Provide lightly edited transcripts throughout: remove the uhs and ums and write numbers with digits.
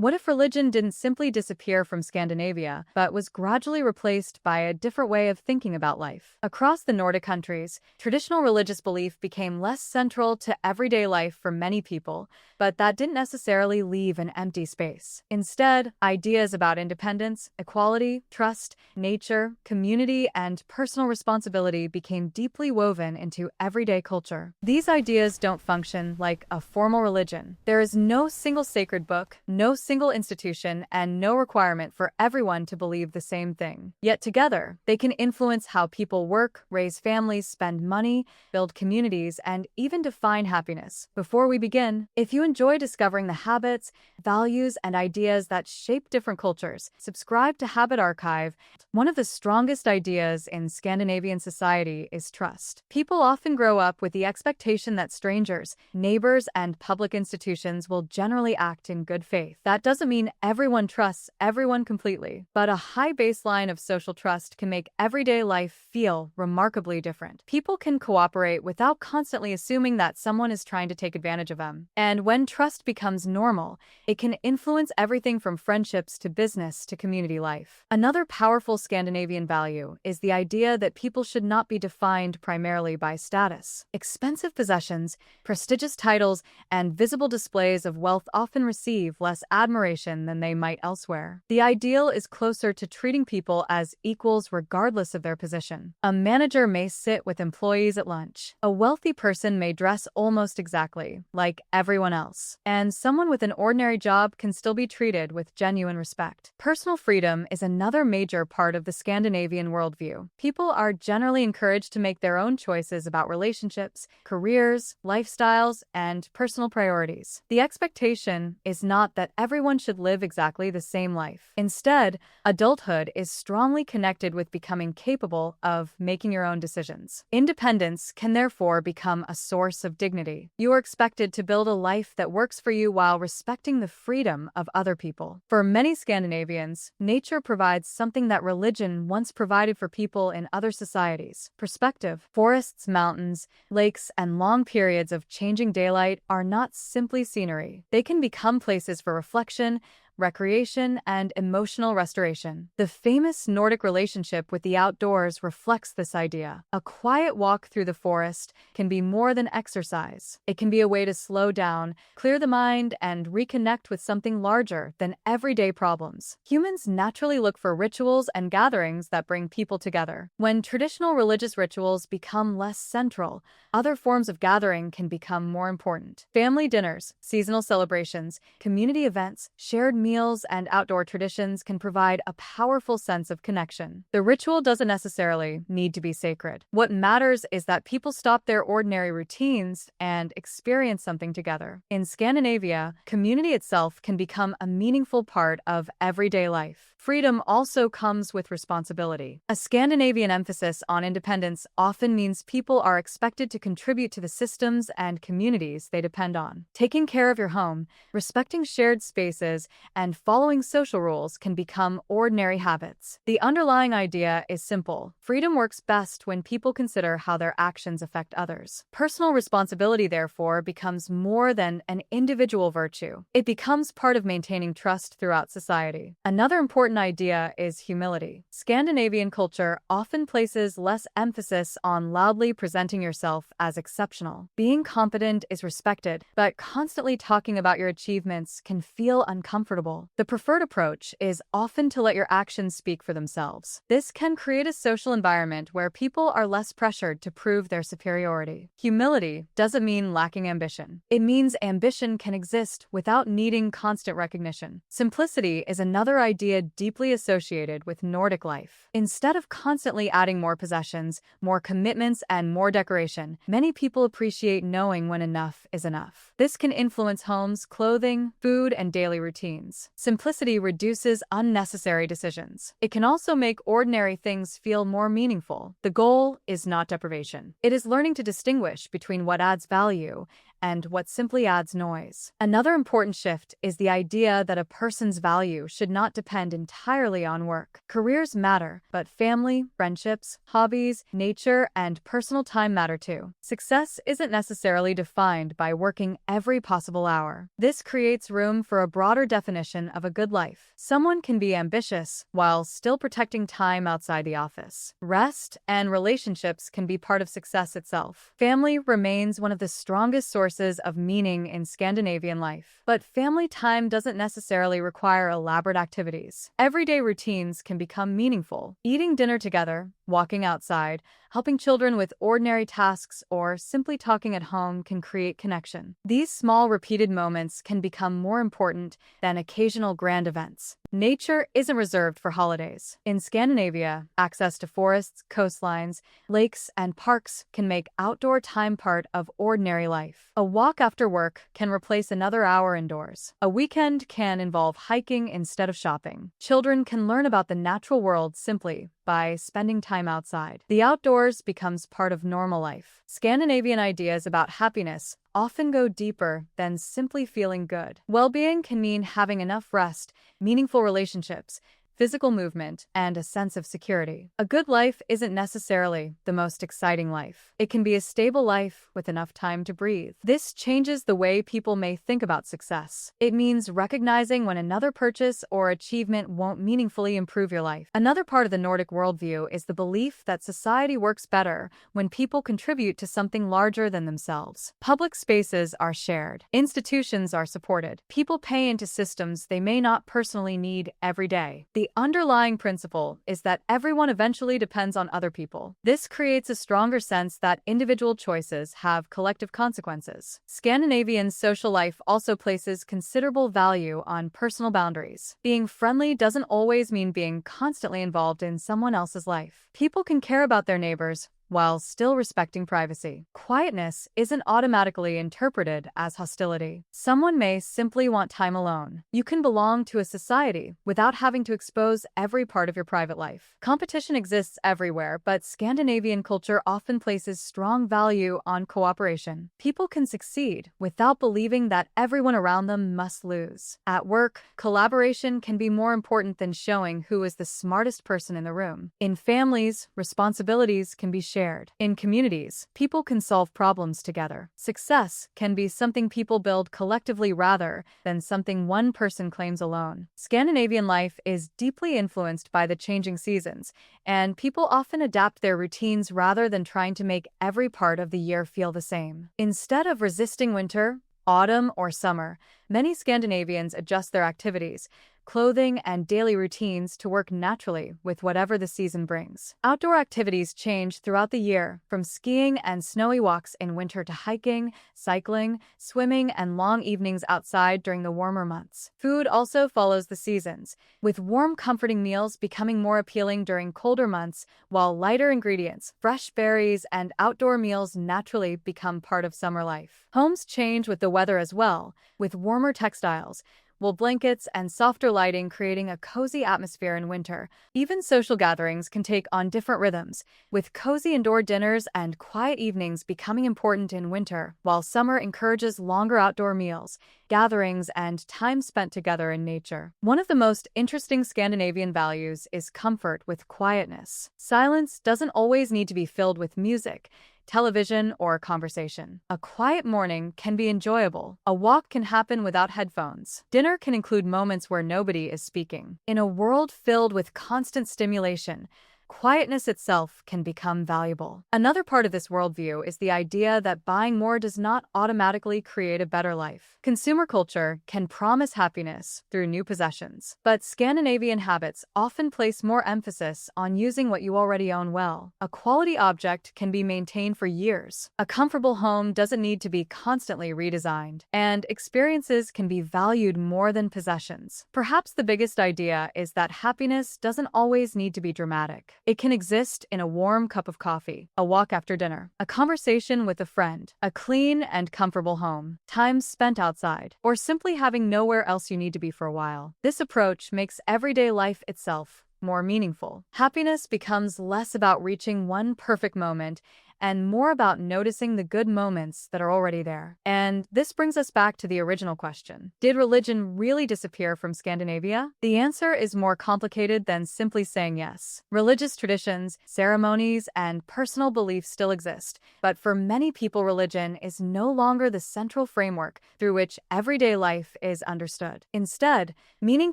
What if religion didn't simply disappear from Scandinavia, but was gradually replaced by a different way of thinking about life? Across the Nordic countries, traditional religious belief became less central to everyday life for many people, but that didn't necessarily leave an empty space. Instead, ideas about independence, equality, trust, nature, community, and personal responsibility became deeply woven into everyday culture. These ideas don't function like a formal religion. There is no single sacred book, no single institution, and no requirement for everyone to believe the same thing. Yet together, they can influence how people work, raise families, spend money, build communities, and even define happiness. Before we begin, if you enjoy discovering the habits, values, and ideas that shape different cultures, subscribe to Habit Archive. One of the strongest ideas in Scandinavian society is trust. People often grow up with the expectation that strangers, neighbors, and public institutions will generally act in good faith. That doesn't mean everyone trusts everyone completely, but a high baseline of social trust can make everyday life feel remarkably different. People can cooperate without constantly assuming that someone is trying to take advantage of them. And when trust becomes normal, it can influence everything from friendships to business to community life. Another powerful Scandinavian value is the idea that people should not be defined primarily by status. Expensive possessions, prestigious titles, and visible displays of wealth often receive less admiration than they might elsewhere. The ideal is closer to treating people as equals regardless of their position. A manager may sit with employees at lunch. A wealthy person may dress almost exactly like everyone else. And someone with an ordinary job can still be treated with genuine respect. Personal freedom is another major part of the Scandinavian worldview. People are generally encouraged to make their own choices about relationships, careers, lifestyles, and personal priorities. The expectation is not that everyone should live exactly the same life. Instead, adulthood is strongly connected with becoming capable of making your own decisions. Independence can therefore become a source of dignity. You are expected to build a life that works for you while respecting the freedom of other people. For many Scandinavians, nature provides something that religion once provided for people in other societies: perspective. Forests, mountains, lakes, and long periods of changing daylight are not simply scenery. They can become places for reflection, recreation, and emotional restoration. The famous Nordic relationship with the outdoors reflects this idea. A quiet walk through the forest can be more than exercise. It can be a way to slow down, clear the mind, and reconnect with something larger than everyday problems. Humans naturally look for rituals and gatherings that bring people together. When traditional religious rituals become less central, other forms of gathering can become more important. Family dinners, seasonal celebrations, community events, shared meals, and outdoor traditions can provide a powerful sense of connection. The ritual doesn't necessarily need to be sacred. What matters is that people stop their ordinary routines and experience something together. In Scandinavia, community itself can become a meaningful part of everyday life. Freedom also comes with responsibility. A Scandinavian emphasis on independence often means people are expected to contribute to the systems and communities they depend on. Taking care of your home, respecting shared spaces, and following social rules can become ordinary habits. The underlying idea is simple. Freedom works best when people consider how their actions affect others. Personal responsibility, therefore, becomes more than an individual virtue. It becomes part of maintaining trust throughout society. Another important idea is humility. Scandinavian culture often places less emphasis on loudly presenting yourself as exceptional. Being competent is respected, but constantly talking about your achievements can feel uncomfortable. The preferred approach is often to let your actions speak for themselves. This can create a social environment where people are less pressured to prove their superiority. Humility doesn't mean lacking ambition. It means ambition can exist without needing constant recognition. Simplicity is another idea deeply associated with Nordic life. Instead of constantly adding more possessions, more commitments, and more decoration, many people appreciate knowing when enough is enough. This can influence homes, clothing, food, and daily routines. Simplicity reduces unnecessary decisions. It can also make ordinary things feel more meaningful. The goal is not deprivation. It is learning to distinguish between what adds value and what simply adds noise. Another important shift is the idea that a person's value should not depend entirely on work. Careers matter, but family, friendships, hobbies, nature, and personal time matter too. Success isn't necessarily defined by working every possible hour. This creates room for a broader definition of a good life. Someone can be ambitious while still protecting time outside the office. Rest and relationships can be part of success itself. Family remains one of the strongest sources of meaning in Scandinavian life. But family time doesn't necessarily require elaborate activities. Everyday routines can become meaningful. Eating dinner together, walking outside, helping children with ordinary tasks, or simply talking at home can create connection. These small, repeated moments can become more important than occasional grand events. Nature isn't reserved for holidays. In Scandinavia, access to forests, coastlines, lakes, and parks can make outdoor time part of ordinary life. A walk after work can replace another hour indoors. A weekend can involve hiking instead of shopping. Children can learn about the natural world simply by spending time outside. The outdoors becomes part of normal life. Scandinavian ideas about happiness often go deeper than simply feeling good. Well-being can mean having enough rest, meaningful relationships, physical movement, and a sense of security. A good life isn't necessarily the most exciting life. It can be a stable life with enough time to breathe. This changes the way people may think about success. It means recognizing when another purchase or achievement won't meaningfully improve your life. Another part of the Nordic worldview is the belief that society works better when people contribute to something larger than themselves. Public spaces are shared. Institutions are supported. People pay into systems they may not personally need every day. The underlying principle is that everyone eventually depends on other people. This creates a stronger sense that individual choices have collective consequences. Scandinavian social life also places considerable value on personal boundaries. Being friendly doesn't always mean being constantly involved in someone else's life. People can care about their neighbors while still respecting privacy. Quietness isn't automatically interpreted as hostility. Someone may simply want time alone. You can belong to a society without having to expose every part of your private life. Competition exists everywhere, but Scandinavian culture often places strong value on cooperation. People can succeed without believing that everyone around them must lose. At work, collaboration can be more important than showing who is the smartest person in the room. In families, responsibilities can be shared. In communities, people can solve problems together. Success can be something people build collectively rather than something one person claims alone. Scandinavian life is deeply influenced by the changing seasons, and people often adapt their routines rather than trying to make every part of the year feel the same. Instead of resisting winter, autumn, or summer, many Scandinavians adjust their activities, clothing, and daily routines to work naturally with whatever the season brings. Outdoor activities change throughout the year, from skiing and snowy walks in winter to hiking, cycling, swimming, and long evenings outside during the warmer months. Food also follows the seasons, with warm, comforting meals becoming more appealing during colder months, while lighter ingredients, fresh berries, and outdoor meals naturally become part of summer life. Homes change with the weather as well, with warmer textiles, wool blankets, and softer lighting creating a cozy atmosphere in winter. Even social gatherings can take on different rhythms, with cozy indoor dinners and quiet evenings becoming important in winter, while summer encourages longer outdoor meals, gatherings, and time spent together in nature. One of the most interesting Scandinavian values is comfort with quietness. Silence doesn't always need to be filled with music, television, or conversation. A quiet morning can be enjoyable. A walk can happen without headphones. Dinner can include moments where nobody is speaking. In a world filled with constant stimulation, quietness itself can become valuable. Another part of this worldview is the idea that buying more does not automatically create a better life. Consumer culture can promise happiness through new possessions, but Scandinavian habits often place more emphasis on using what you already own well. A quality object can be maintained for years. A comfortable home doesn't need to be constantly redesigned, and experiences can be valued more than possessions. Perhaps the biggest idea is that happiness doesn't always need to be dramatic. It can exist in a warm cup of coffee, a walk after dinner, a conversation with a friend, a clean and comfortable home, time spent outside, or simply having nowhere else you need to be for a while. This approach makes everyday life itself more meaningful. Happiness becomes less about reaching one perfect moment and more about noticing the good moments that are already there. And this brings us back to the original question. Did religion really disappear from Scandinavia? The answer is more complicated than simply saying yes. Religious traditions, ceremonies, and personal beliefs still exist, but for many people, religion is no longer the central framework through which everyday life is understood. Instead, meaning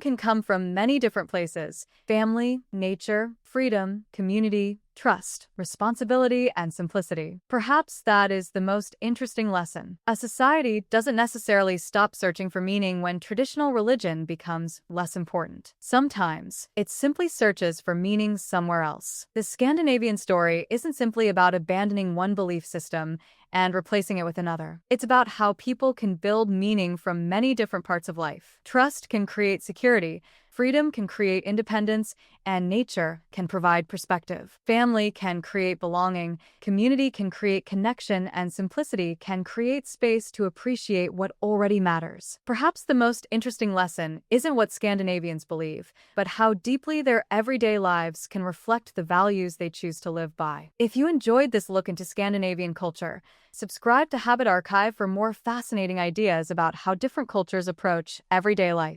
can come from many different places: family, nature, freedom, community, trust, responsibility, and simplicity. Perhaps that is the most interesting lesson. A society doesn't necessarily stop searching for meaning when traditional religion becomes less important. Sometimes, it simply searches for meaning somewhere else. The Scandinavian story isn't simply about abandoning one belief system and replacing it with another. It's about how people can build meaning from many different parts of life. Trust can create security, freedom can create independence, and nature can provide perspective. Family can create belonging, community can create connection, and simplicity can create space to appreciate what already matters. Perhaps the most interesting lesson isn't what Scandinavians believe, but how deeply their everyday lives can reflect the values they choose to live by. If you enjoyed this look into Scandinavian culture, subscribe to Habit Archive for more fascinating ideas about how different cultures approach everyday life.